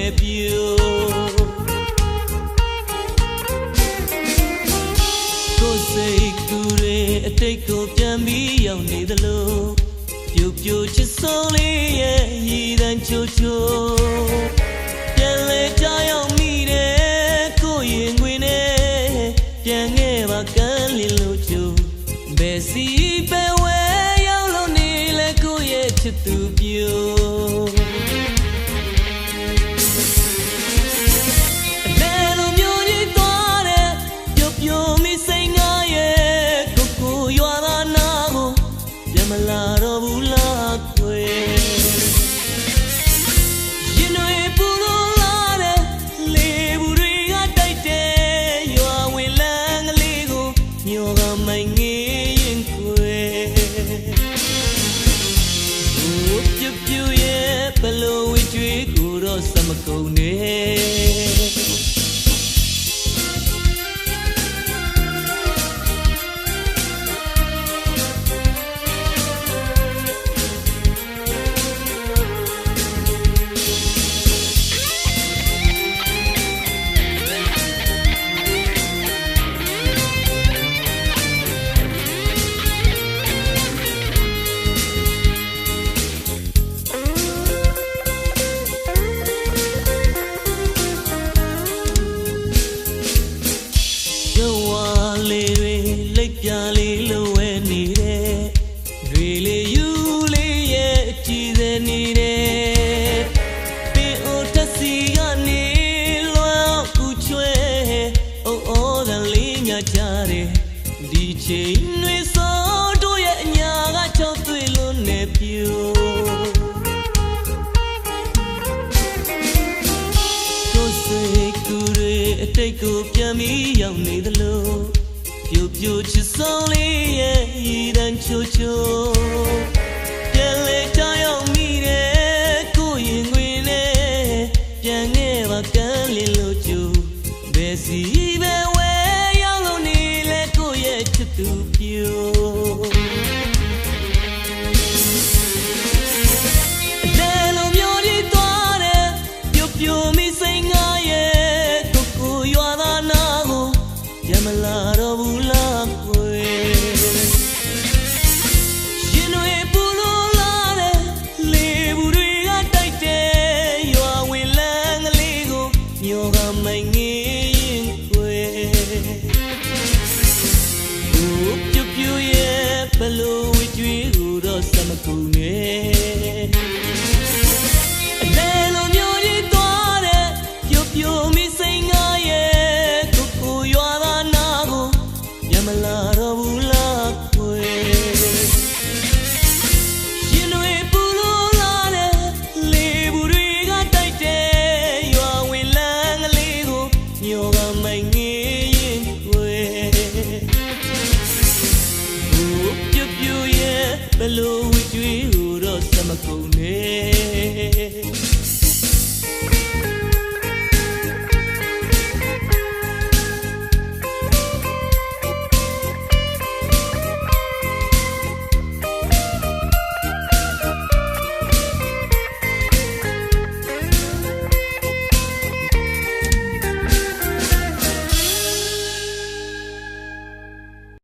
နဲ့ပြိုကိုယ်စိတ်ကူတွေအတိတ်ကိုပြန်ပြီးရောက်နေသလိုပြိုပြိုချစ်ဆုံးလေးရဲ့ရည်တန်းချိုချိုပြန်လဲကြရောက်မိတယ်ကိုရင်ခွင်နဲ့ပြန်ခဲ့ပါကန်းလင်းလို့ချိုဘယ်စီပဲဝဲရောက်လို့နေလဲကိုရဲ့ချစ်သူပြိုလာတော့ဘူးလားကွယ်ရင်တွေပူလို့လာတဲ့လေဘူးတွေကတိုက်တဲ့ရွာဝင်လန်းကလေးကိုညောကမိုင်ငယ်ရင်ကွယ်ဟိုပြပြရဲ့ဘလို့ဝေးကြွေးကိုတော့စမကုန်နဲ့ပြလေးလိုဝဲနေတဲ့တွေလေးယူလေးရဲ့ကြည်စဲနေတယ်ပင်အိုတက်စီကနေလွမ်းကူချွဲအိုအိုတန်လေးညကြတယ်ဒီချိန်တွေစောတို့ရဲ့အညာကချောက်သွေးလုံးနဲ့ပြိုကိုယ်စိတ်ကူတွေအတိတ်ကိုပြန်ပြီးရောက်နေသလိုပြိုပြိုချစ်ဆုံးလေးရဲ့ရည်တန်းချိုချိုပြန်လဲကြရောက်မိတယ်ကိုရင်ခွင်နဲ့ပြန်ခဲ့ပါကန်းလင်းလို့ကျူဘယ်စီပဲဝဲရောက်လို့နေလဲကိုရဲ့ချစ်သူပြိုလဲလို့မျိုးဒီသွားတယ်ပြိုပြိုမိစိတ်ငါရဲ့ကိုရွာသားနာကိုပြန်မလာတော့ဘူးမိုင်ငယ်ရင်ကွယ်ဟိုပြပြရဲ့ဘလို့ဝေးကြွေးကိုတော့စမကူနဲ့အလဲလိုမျိုးကြီးသွားတဲ့ပြပြမိစိတ်ငါရဲ့ကိုရွာသားနာကိုပြန်မလာတော့ဘူးလားကွယ်ရင်တွေပူလို့လာတဲ့လေဘူးတွေကတိုက်တဲ့ရွာဝင်လန်းကလေးကိုညောကမိုင်ငယ်ရင်ကွယ်ဟိုပြပြရဲ့ဘလို့ဝေးကြွေးကိုတော့စမကုန်နဲ့